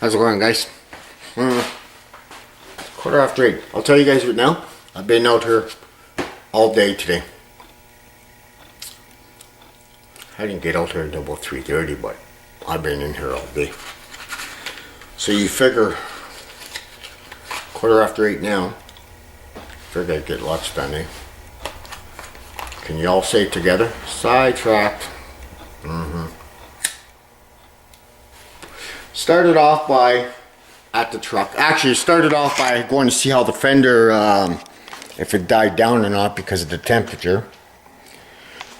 How's it going, guys? Quarter after 8. I'll tell you guys right now, I've been out here all day today. I didn't get out here until about 3:30, but I've been in here all day. So you figure, quarter after 8 now, figure I'd get lots done, eh? Can you all say it together? Sidetracked. Started off by, at the truck, actually started off by going to see how the fender, if it died down or not because of the temperature.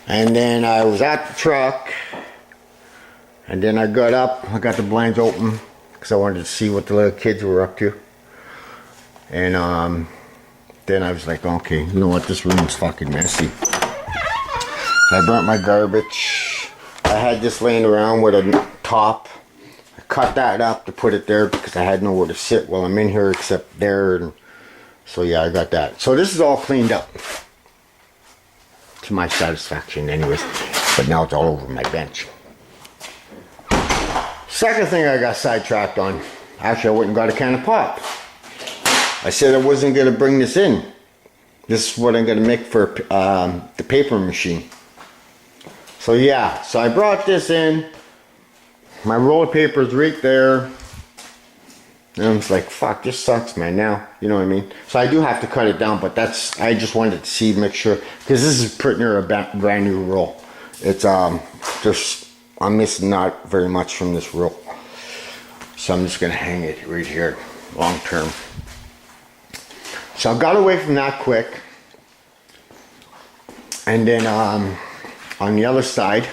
And then I was at the truck, and then I got up, I got the blinds open because I wanted to see what the little kids were up to. And then I was like, okay, you know what, this room's fucking messy. I burnt my garbage. I had this laying around with a top. I cut that up to put it there because I had nowhere to sit while I'm in here except there. And so yeah, I got that. So this is all cleaned up to my satisfaction anyways. But now it's all over my bench. Second thing I got sidetracked on. Actually, I went and got a can of pop. I said I wasn't going to bring this in. This is what I'm going to make for the paper machine. So yeah, so I brought this in. My roll of paper is right there. And I was like, fuck, this sucks, man, now. You know what I mean? So I do have to cut it down, but that's, I just wanted to see, make sure. Because this is pretty near a brand new roll. It's, just, I'm missing not very much from this roll. So I'm just going to hang it right here, long term. So I got away from that quick. And then, on the other side,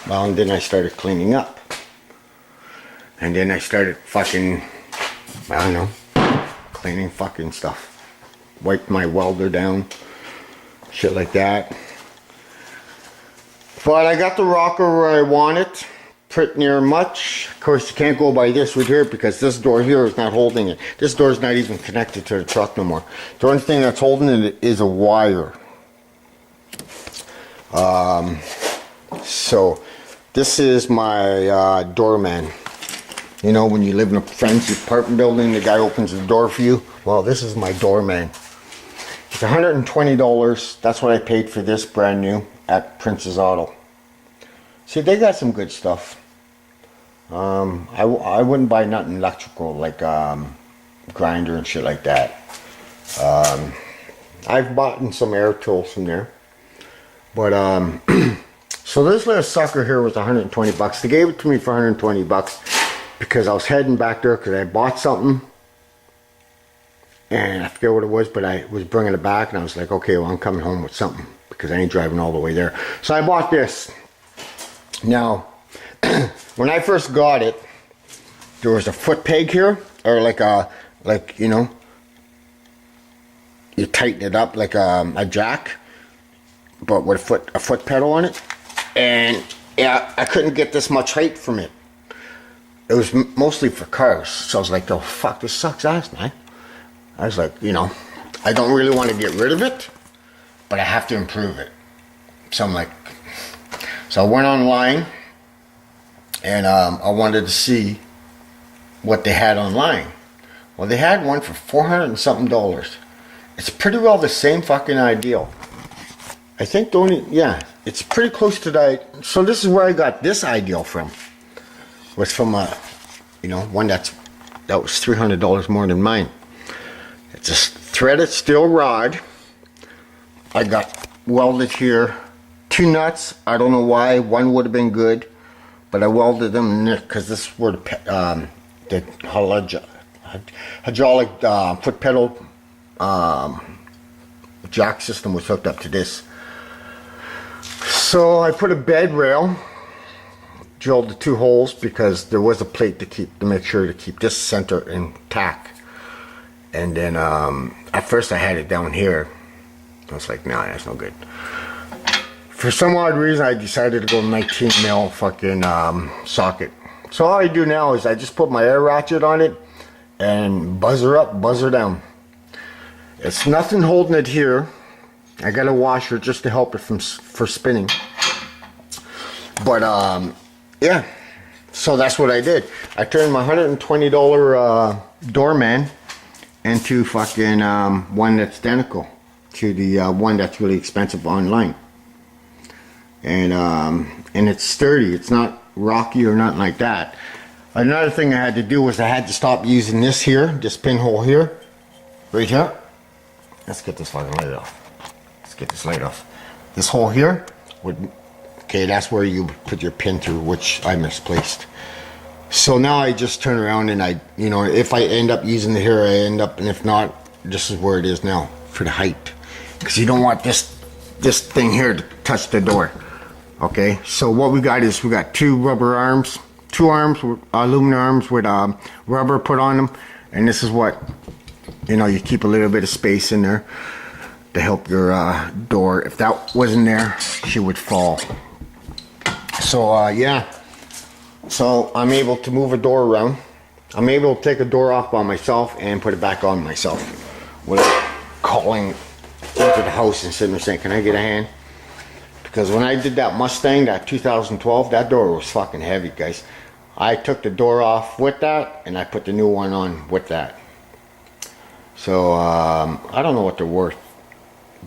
well, and then I started cleaning up. And then I started fucking, I don't know, cleaning fucking stuff. Wiped my welder down, shit like that. But I got the rocker where I want it, pretty near much. Of course, you can't go by this right here because this door here is not holding it. This door is not even connected to the truck no more. The only thing that's holding it is a wire. So this is my doorman. You know, when you live in a friend's apartment building, the guy opens the door for you. Well, this is my doorman. It's $120. That's what I paid for this brand new at Prince's Auto. See, they got some good stuff. I wouldn't buy nothing electrical like grinder and shit like that. I've bought some air tools from there. But, so this little sucker here was 120 bucks. They gave it to me for 120 bucks because I was heading back there because I bought something. And I forget what it was, but I was bringing it back and I was like, okay, well, I'm coming home with something because I ain't driving all the way there. So I bought this. Now, when I first got it, there was a foot peg here, or like you know, you tighten it up like a jack, but with a foot pedal on it. And yeah, I couldn't get this much height from it. It was mostly for cars. So I was like, oh fuck, this sucks ass, man. I was like, you know, I don't really want to get rid of it, but I have to improve it. So I'm like, so I went online and I wanted to see what they had online. Well, they had one for $400 and something. It's pretty well the same fucking ideal. I think the only, yeah, it's pretty close to that. So this is where I got this ideal from. Was from a, you know, one that was $300 more than mine. It's a threaded steel rod. I got welded here 2 nuts. I don't know why. One would have been good, but I welded them because this is where the hydraulic foot pedal jack system was hooked up to this. So I put a bed rail, drilled the 2 holes because there was a plate to make sure to keep this center intact. And then at first I had it down here. I was like, nah, that's no good. For some odd reason, I decided to go 19 mil fucking socket. So all I do now is I just put my air ratchet on it and buzzer up, buzzer down. It's nothing holding it here. I got a washer just to help it for spinning. But yeah, So that's what I did. I turned my $120 doorman into fucking one that's identical to the one that's really expensive online. And it's sturdy. It's not rocky or nothing like that. Another thing I had to do was I had to stop using this here, this pinhole here, right here. Let's get this fucking light off. Let's get this light off. This hole here would, okay, that's where you put your pin through, which I misplaced. So now I just turn around and I, you know, if I end up using it here, I end up, and if not, this is where it is now for the height, because you don't want this thing here to touch the door. Okay, so what we got is we got two rubber arms, two arms, aluminum arms with rubber put on them, and this is what, you know, you keep a little bit of space in there to help your door. If that wasn't there, she would fall. So yeah, so I'm able to move a door around. I'm able to take a door off by myself and put it back on myself without calling into the house and sitting there saying, can I get a hand? Because when I did that Mustang, that 2012, that door was fucking heavy, guys. I took the door off with that, and I put the new one on with that. So, I don't know what they're worth,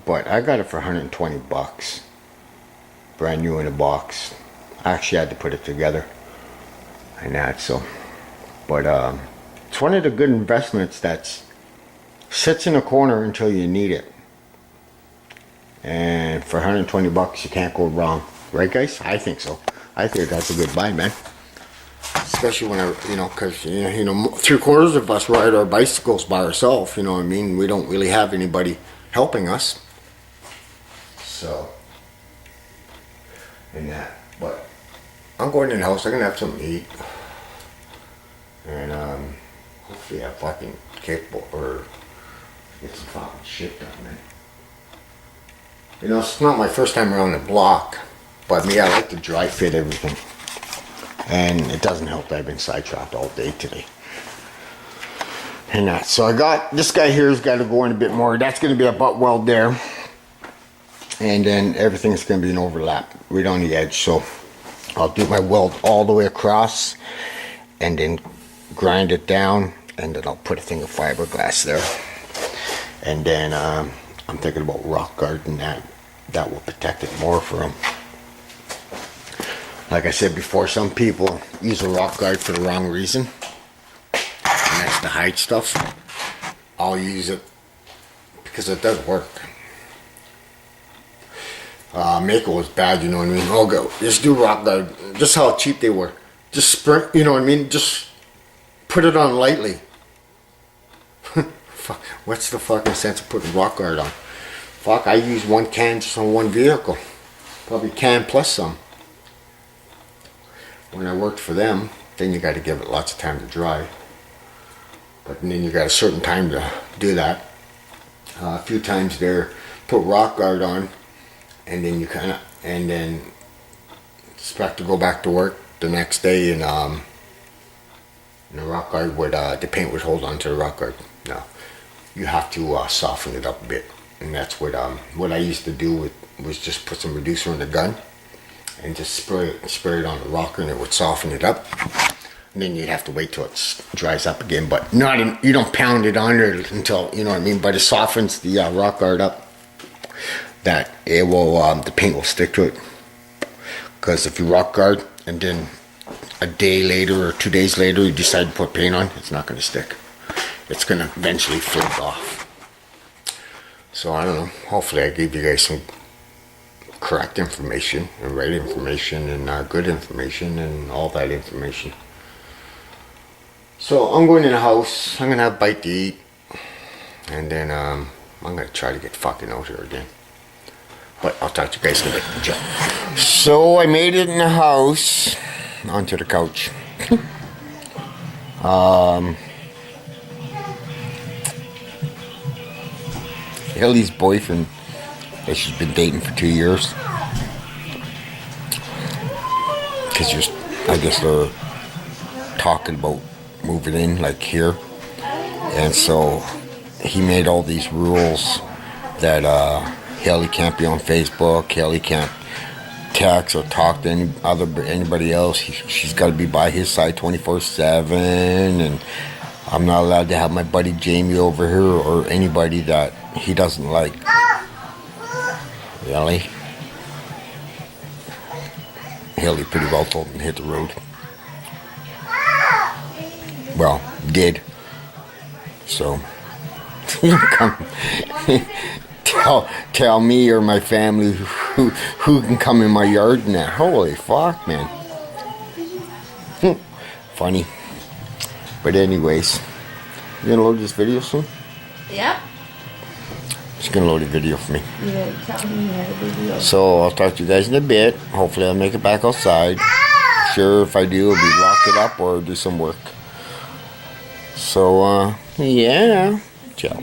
but I got it for 120 bucks. Brand new in a box. I actually had to put it together. And that, so. But, it's one of the good investments that sits in a corner until you need it. And for 120 bucks, you can't go wrong. Right, guys? I think so. I think that's a good buy, man. Especially when because, you know, 3/4 of us ride our bicycles by ourselves, you know what I mean? We don't really have anybody helping us. So, and that. But I'm going in the house. I'm going to have something to eat. And, hopefully I'm fucking capable, or get some fucking shit done, man. You know, it's not my first time around the block, but me, I like to dry fit everything. And it doesn't help that I've been sidetracked all day today. And that, so I got, this guy here's got to go in a bit more. That's going to be a butt weld there. And then everything's going to be an overlap right on the edge. So I'll do my weld all the way across and then grind it down. And then I'll put a thing of fiberglass there. And then, I'm thinking about rock guard, and that will protect it more for them. Like I said before, some people use a rock guard for the wrong reason, and that's to hide stuff. I'll use it because it does work. Mako was bad, you know what I mean? Oh, go, just do rock guard. Just how cheap they were. Just sprint, you know what I mean? Just put it on lightly. Fuck, what's the fucking sense of putting rock guard on? Fuck, I use one can just on one vehicle. Probably can plus some. When I worked for them, then you got to give it lots of time to dry. But then you got a certain time to do that. A few times there, put rock guard on, and then you kind of, and then expect to go back to work the next day, and the rock guard would, the paint would hold on to the rock guard. No. You have to soften it up a bit, and that's what I used to do was just put some reducer in the gun and just spray it on the rocker, and it would soften it up. And then you'd have to wait till it dries up again, but you don't pound it on there until, you know what I mean. But it softens the rock guard up. That it will, the paint will stick to it. Because if you rock guard and then a day later or 2 days later you decide to put paint on, it's not going to stick. It's going to eventually flake off. So I don't know. Hopefully I gave you guys some correct information and right information and good information and all that information. So I'm going in the house. I'm going to have a bite to eat. And then I'm going to try to get fucking out here again. But I'll talk to you guys in a bit. So I made it in the house. Onto the couch. Ellie's boyfriend that she's been dating for 2 years, because I guess they're talking about moving in like here, and so he made all these rules that Haley can't be on Facebook, Haley can't text or talk to anybody else. She's got to be by his side 24/7, and I'm not allowed to have my buddy Jamie over here or anybody that he doesn't like. Really? Haley pretty well told him to hit the road. Well, did. So, come tell me or my family who can come in my yard and that. Holy fuck, man. Funny. But anyways, you gonna load this video soon? Yep. She's gonna load a video for me. Yeah, tell me you had a video. So I'll talk to you guys in a bit. Hopefully I'll make it back outside. Sure, if I do, I'll be lock it up or do some work. So, yeah. Ciao.